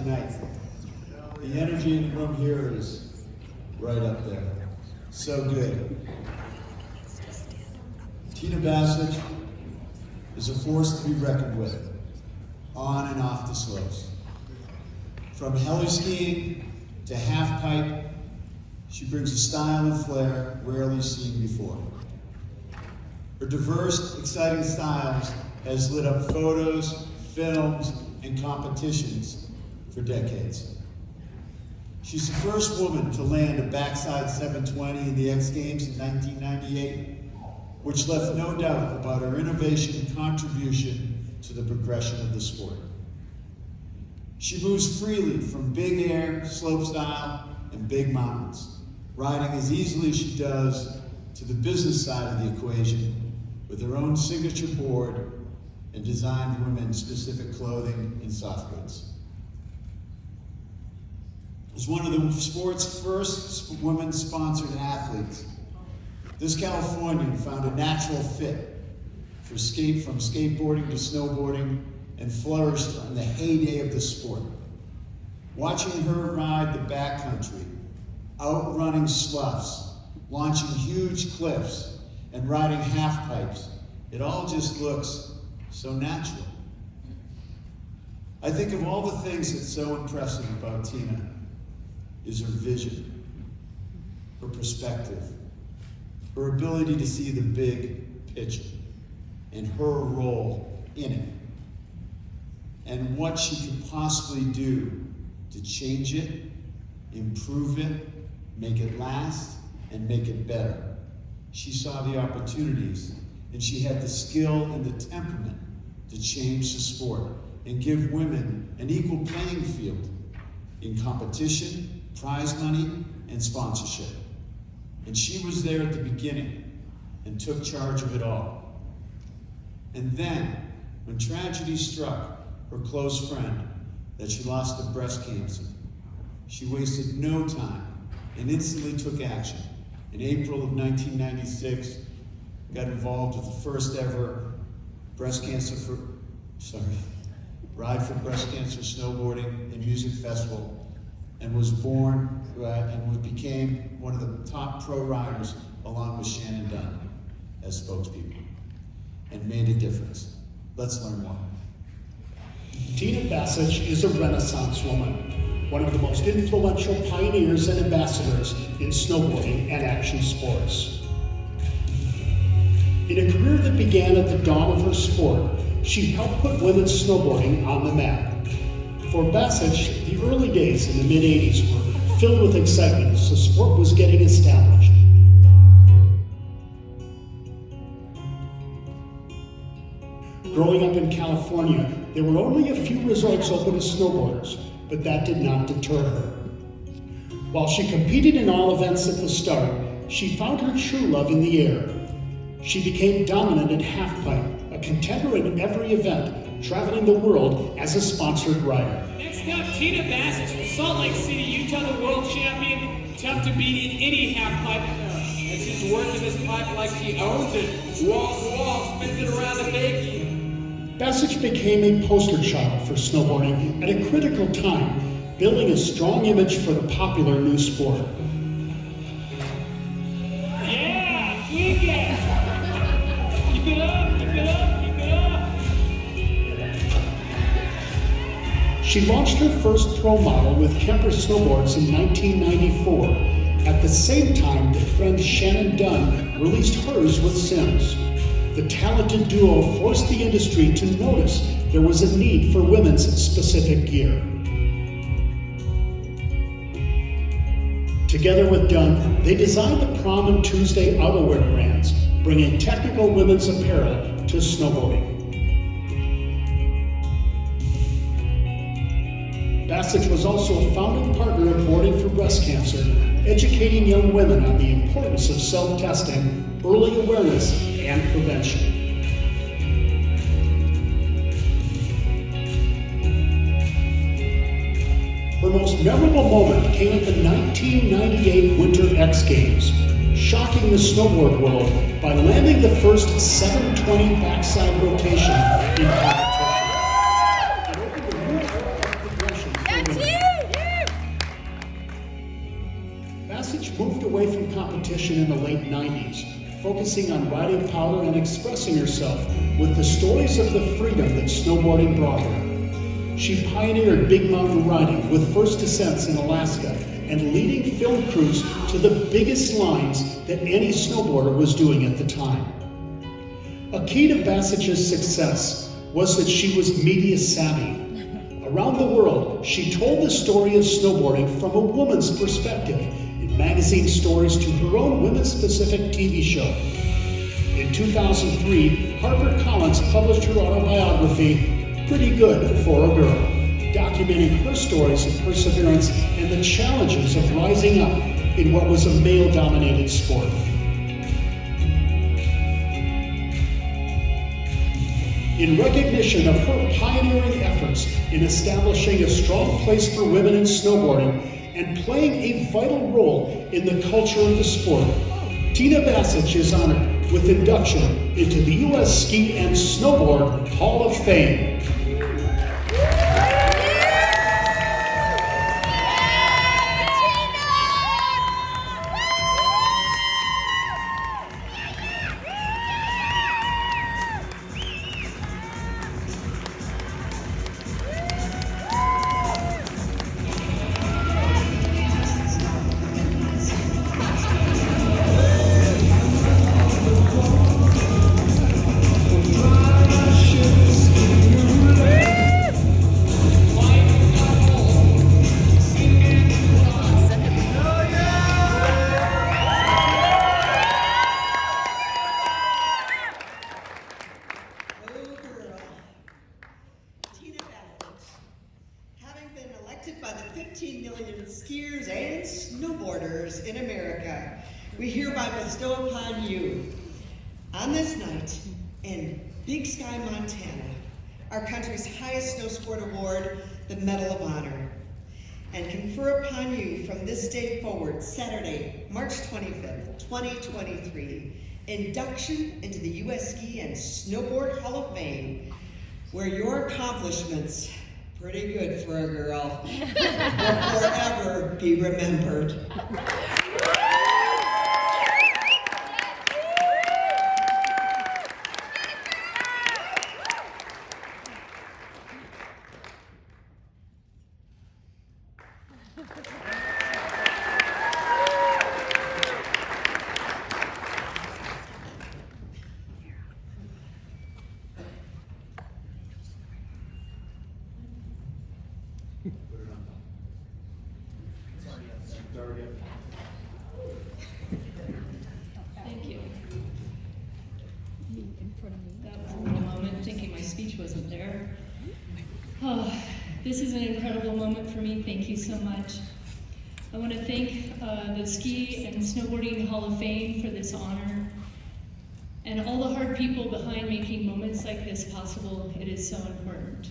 tonight. The energy in the room here is right up there. So good. Tina Basich is a force to be reckoned with, on and off the slopes. From heli skiing to half pipe, she brings a style and flair rarely seen before. Her diverse, exciting styles has lit up photos, films, and competitions for decades. She's the first woman to land a backside 720 in the X Games in 1998, which left no doubt about her innovation and contribution to the progression of the sport. She moves freely from big air, slopestyle, and big mountains, riding as easily as she does to the business side of the equation with her own signature board and designed women-specific clothing and soft goods. As one of the sport's first women-sponsored athletes, this Californian found a natural fit from skateboarding to snowboarding and flourished in the heyday of the sport. Watching her ride the backcountry, outrunning sloughs, launching huge cliffs, and riding half pipes, it all just looks so natural. I think of all the things that's so impressive about Tina is her vision, her perspective, her ability to see the big picture, and her role in it, and what she could possibly do to change it, improve it, make it last, and make it better. She saw the opportunities, and she had the skill and the temperament to change the sport and give women an equal playing field in competition, prize money, and sponsorship. And she was there at the beginning and took charge of it all. And then, when tragedy struck her close friend that she lost to breast cancer, she wasted no time and instantly took action. In April of 1996, got involved with the first ever Ride for Breast Cancer Snowboarding and Music Festival, and was born and became one of the top pro riders along with Shannon Dunn as spokespeople, and made a difference. Let's learn more. Tina Basich is a Renaissance woman, one of the most influential pioneers and ambassadors in snowboarding and action sports. In a career that began at the dawn of her sport, she helped put women's snowboarding on the map. For Basich, the early days in the mid-'80s were filled with excitement as the sport was getting established. Growing up in California, there were only a few resorts open to snowboarders, but that did not deter her. While she competed in all events at the start, she found her true love in the air. She became dominant at halfpipe, a contender in every event, traveling the world as a sponsored rider. Next up, Tina Basich from Salt Lake City, Utah, the world champion. Tough to beat in any halfpipe. And she's working this pipe like she owns it. Wall to wall, spins it around the big. Basich became a poster child for snowboarding at a critical time, building a strong image for the popular new sport. Yeah, tweak it! Keep it up, keep it up, keep it up! She launched her first pro model with Kemper Snowboards in 1994, at the same time that friend Shannon Dunn released hers with Sims. The talented duo forced the industry to notice there was a need for women's specific gear. Together with Dunn, they designed the Prom and Tuesday outerwear brands, bringing technical women's apparel to snowboarding. Basich was also a founding partner of Boarding for Breast Cancer, educating young women on the importance of self-testing, early awareness, and prevention. Her most memorable moment came at the 1998 Winter X Games, shocking the snowboard world by landing the first 720 backside rotation in competition. It opened a new era of progression for women. Basich moved away from competition in the late 90s, focusing on riding powder and expressing herself with the stories of the freedom that snowboarding brought her. She pioneered big mountain riding with first descents in Alaska and leading film crews to the biggest lines that any snowboarder was doing at the time. A key to Basich's success was that she was media savvy. Around the world, she told the story of snowboarding from a woman's perspective in magazine stories to her own women-specific TV show. In 2003, HarperCollins published her autobiography, Pretty Good for a Girl, documenting her stories of perseverance and the challenges of rising up in what was a male-dominated sport. In recognition of her pioneering efforts in establishing a strong place for women in snowboarding and playing a vital role in the culture of the sport, Tina Basich is honored with induction into the U.S. Ski and Snowboard Hall of Fame. By the 15 million skiers and snowboarders in America, we hereby bestow upon you, on this night in Big Sky, Montana, our country's highest snow sport award, the Medal of Honor, and confer upon you from this day forward, Saturday, March 25th, 2023, induction into the U.S. Ski and Snowboard Hall of Fame, where your accomplishments, pretty good for a girl, will forever be remembered. Thank you. That was a little moment, thinking my speech wasn't there. Oh, this is an incredible moment for me. Thank you so much. I want to thank the Ski and Snowboarding Hall of Fame for this honor, and all the hard people behind making moments like this possible. It is so important.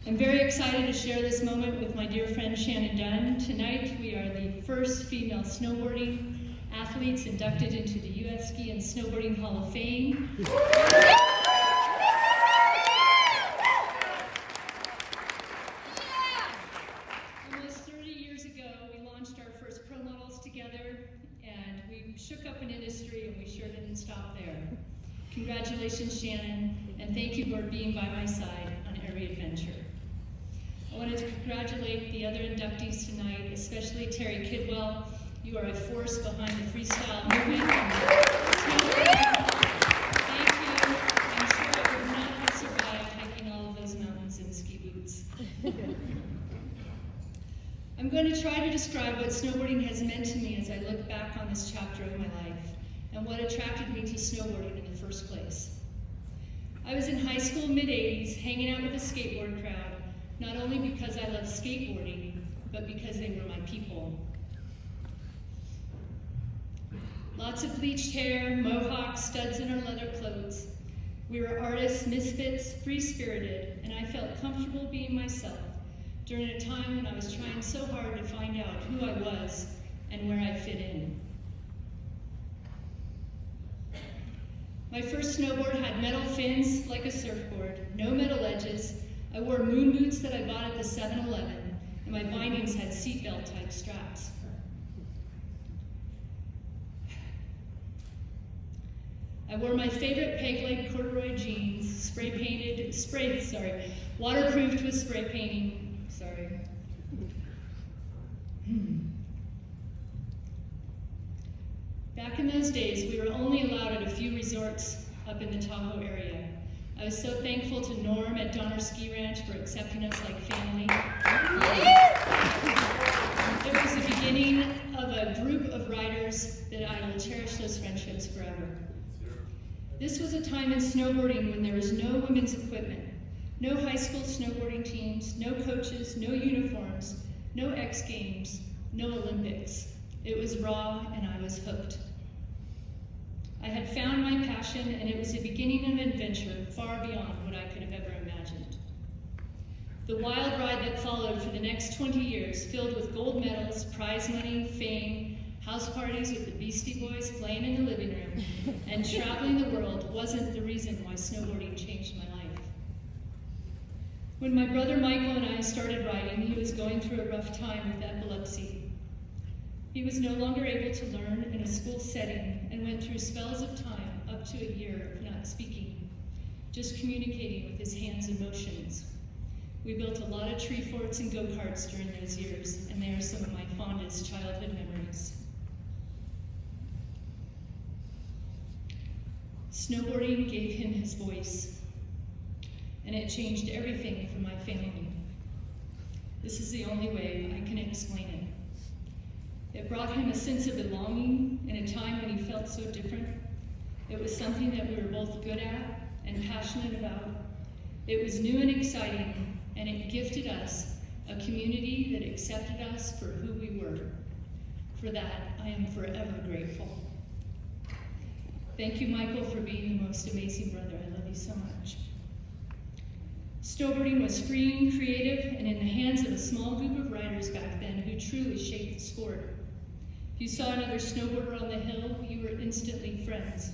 I'm very excited to share this moment with my dear friend Shannon Dunn. Tonight we are the first female snowboarding athletes inducted into the U.S. Ski and Snowboarding Hall of Fame. Almost 30 years ago, we launched our first pro models together, and we shook up an industry, and we sure didn't stop there. Congratulations, Shannon, and thank you for being by my side on every adventure. I wanted to congratulate the other inductees tonight, especially Terry Kidwell. You are a force behind the freestyle movement. Thank you. I'm sure I would not have survived hiking all of those mountains in ski boots. I'm going to try to describe what snowboarding has meant to me as I look back on this chapter of my life and what attracted me to snowboarding in the first place. I was in high school, mid-80s, hanging out with the skateboard crowd, not only because I loved skateboarding, but because they were my people. Lots of bleached hair, mohawks, studs in our leather clothes. We were artists, misfits, free-spirited, and I felt comfortable being myself during a time when I was trying so hard to find out who I was and where I fit in. My first snowboard had metal fins like a surfboard, no metal edges. I wore moon boots that I bought at the 7-Eleven, and my bindings had seatbelt type straps. I wore my favorite peg-leg corduroy jeans, waterproofed with spray painting, Back in those days, we were only allowed at a few resorts up in the Tahoe area. I was so thankful to Norm at Donner Ski Ranch for accepting us like family. It was the beginning of a group of riders that I will cherish those friendships forever. This was a time in snowboarding when there was no women's equipment, no high school snowboarding teams, no coaches, no uniforms, no X Games, no Olympics. It was raw and I was hooked. I had found my passion, and it was the beginning of an adventure far beyond what I could have ever imagined. The wild ride that followed for the next 20 years, filled with gold medals, prize money, fame, house parties with the Beastie Boys playing in the living room, and traveling the world wasn't the reason why snowboarding changed my life. When my brother Michael and I started riding, he was going through a rough time with epilepsy. He was no longer able to learn in a school setting and went through spells of time, up to a year, of not speaking, just communicating with his hands and motions. We built a lot of tree forts and go-karts during those years, and they are some of my fondest childhood memories. Snowboarding gave him his voice, and it changed everything for my family. This is the only way I can explain it. It brought him a sense of belonging in a time when he felt so different. It was something that we were both good at and passionate about. It was new and exciting, and it gifted us a community that accepted us for who we were. For that, I am forever grateful. Thank you, Michael, for being the most amazing brother. I love you so much. Snowboarding was free and creative and in the hands of a small group of riders back then who truly shaped the sport. If you saw another snowboarder on the hill, you were instantly friends.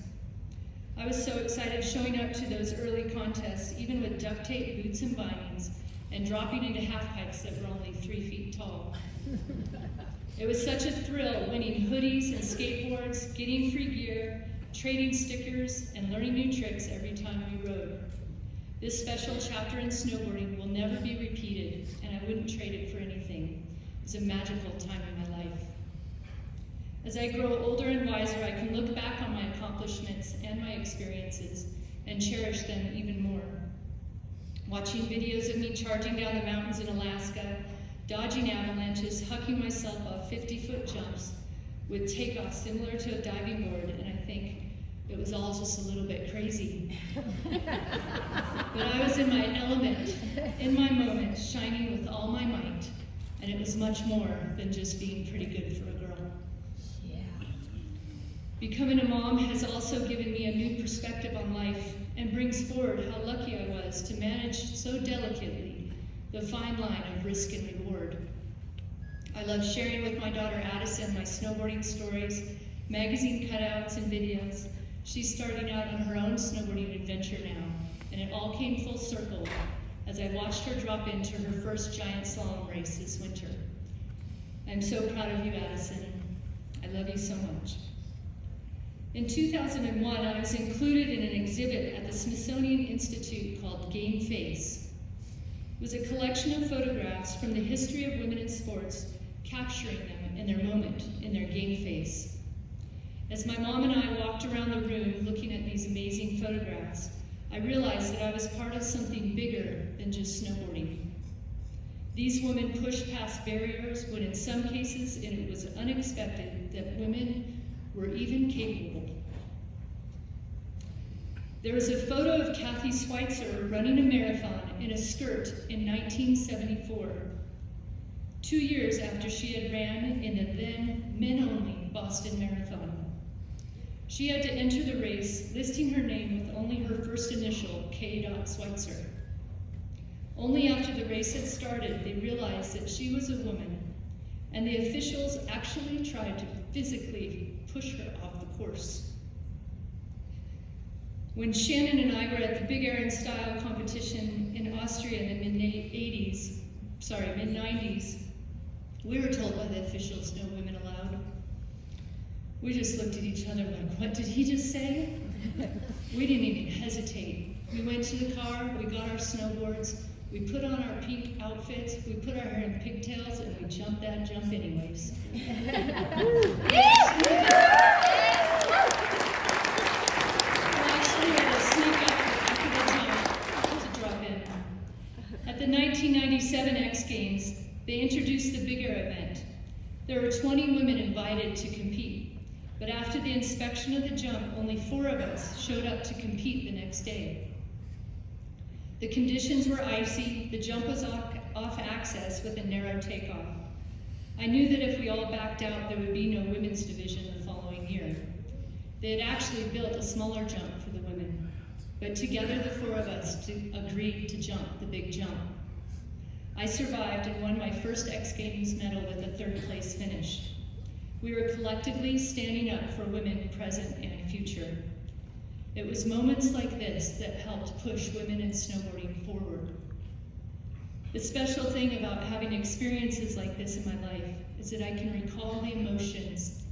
I was so excited showing up to those early contests, even with duct tape, boots, and bindings, and dropping into half pipes that were only 3 feet tall. It was such a thrill winning hoodies and skateboards, getting free gear, trading stickers, and learning new tricks every time we rode. This special chapter in snowboarding will never be repeated, and I wouldn't trade it for anything. It was a magical time in my life. As I grow older and wiser, I can look back on my accomplishments and my experiences and cherish them even more. Watching videos of me charging down the mountains in Alaska, dodging avalanches, hucking myself off 50-foot jumps with takeoffs similar to a diving board, and I think it was all just a little bit crazy. But I was in my element, in my moment, shining with all my might, and it was much more than just being pretty good for a girl. Becoming a mom has also given me a new perspective on life and brings forward how lucky I was to manage so delicately the fine line of risk and reward. I love sharing with my daughter Addison my snowboarding stories, magazine cutouts, and videos. She's starting out on her own snowboarding adventure now, and it all came full circle as I watched her drop into her first giant slalom race this winter. I'm so proud of you, Addison. I love you so much. In 2001, I was included in an exhibit at the Smithsonian Institute called Game Face. It was a collection of photographs from the history of women in sports, capturing them in their moment, in their game face. As my mom and I walked around the room looking at these amazing photographs, I realized that I was part of something bigger than just snowboarding. These women pushed past barriers when in some cases it was unexpected that women were even capable. There was a photo of Kathy Schweitzer running a marathon in a skirt in 1974, 2 years after she had ran in the then men-only Boston Marathon. She had to enter the race listing her name with only her first initial, K. Schweitzer. Only after the race had started, they realized that she was a woman, and the officials actually tried to physically push her off the course. When Shannon and I were at the Big Air and Style competition in Austria in the mid-90s, we were told by the officials no women allowed. We just looked at each other like, what did he just say? We didn't even hesitate. We went to the car, we got our snowboards, we put on our pink outfits, we put our hair in pigtails, and we jumped that jump anyways. At the 1997 X Games, they introduced the bigger event. There were 20 women invited to compete, but after the inspection of the jump, only 4 of us showed up to compete the next day. The conditions were icy, the jump was off access with a narrow takeoff. I knew that if we all backed out, there would be no women's division the following year. They had actually built a smaller jump for the women, but together the 4 of us agreed to jump the big jump. I survived and won my first X Games medal with a 3rd place finish. We were collectively standing up for women present and future. It was moments like this that helped push women in snowboarding forward. The special thing about having experiences like this in my life is that I can recall the emotions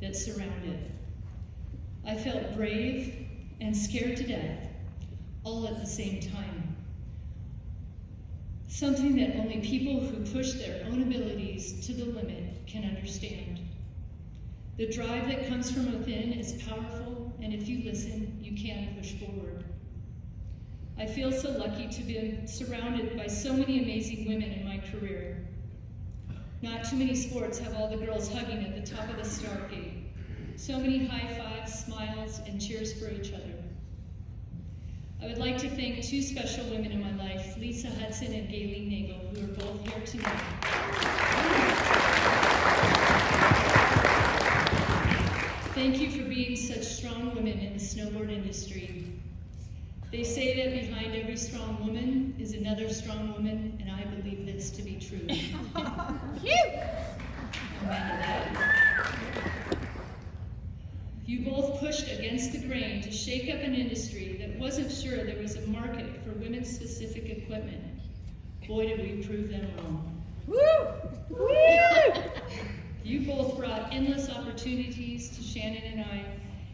that surround it. I felt brave and scared to death, all at the same time. Something that only people who push their own abilities to the limit can understand. The drive that comes from within is powerful, and if you listen, you can push forward. I feel so lucky to be surrounded by so many amazing women in my career. Not too many sports have all the girls hugging at the top of the start gate. So many high fives, smiles, and cheers for each other. I would like to thank 2 special women in my life, Lisa Hudson and Gayleen Nagel, who are both here tonight. Thank you for being such strong women in the snowboard industry. They say that behind every strong woman is another strong woman, and I believe this to be true. You both pushed against the grain to shake up an industry that wasn't sure there was a market for women-specific equipment. Boy, did we prove them wrong. Woo! Woo! You both brought endless opportunities to Shannon and I,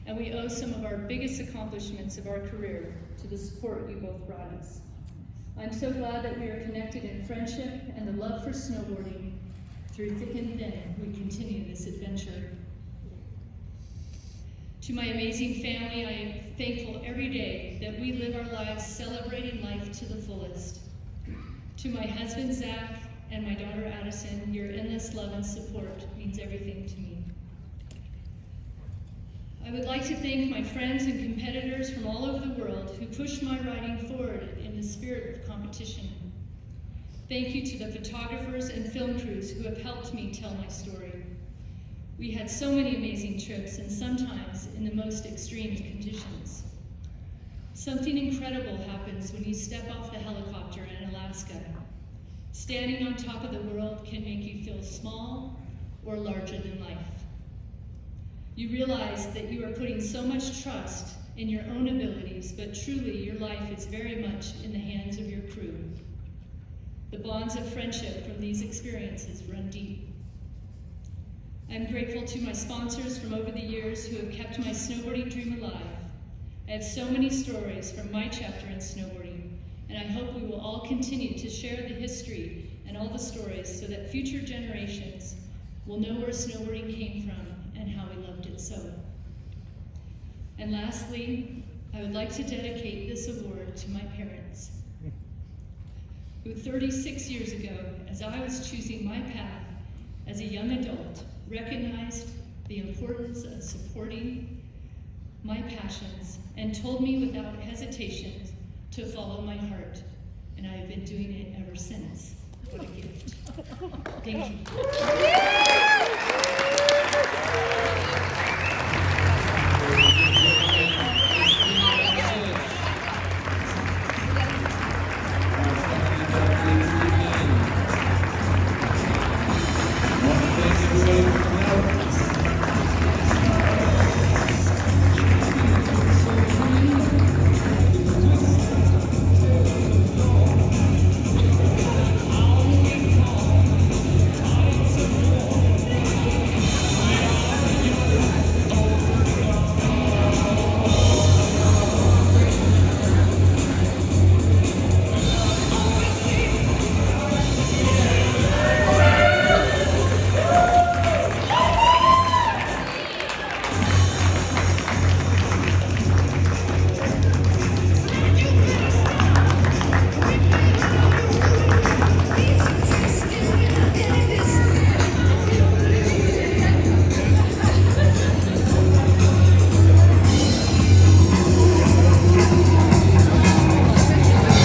and we owe some of our biggest accomplishments of our career to the support you both brought us. I'm so glad that we are connected in friendship and the love for snowboarding. Through thick and thin, we continue this adventure. To my amazing family, I am thankful every day that we live our lives celebrating life to the fullest. To my husband, Zach, and my daughter, Addison, your endless love and support means everything to me. I would like to thank my friends and competitors from all over the world who pushed my riding forward in the spirit of competition. Thank you to the photographers and film crews who have helped me tell my story. We had so many amazing trips, and sometimes in the most extreme conditions. Something incredible happens when you step off the helicopter in Alaska. Standing on top of the world can make you feel small or larger than life. You realize that you are putting so much trust in your own abilities, but truly your life is very much in the hands of your crew. The bonds of friendship from these experiences run deep. I'm grateful to my sponsors from over the years who have kept my snowboarding dream alive. I have so many stories from my chapter in snowboarding, and I hope we will all continue to share the history and all the stories so that future generations will know where snowboarding came from and how we loved it so. And lastly, I would like to dedicate this award to my parents, who 36 years ago, as I was choosing my path as a young adult, recognized the importance of supporting my passions and told me without hesitation to follow my heart. And I have been doing it ever since. What a gift. Thank you.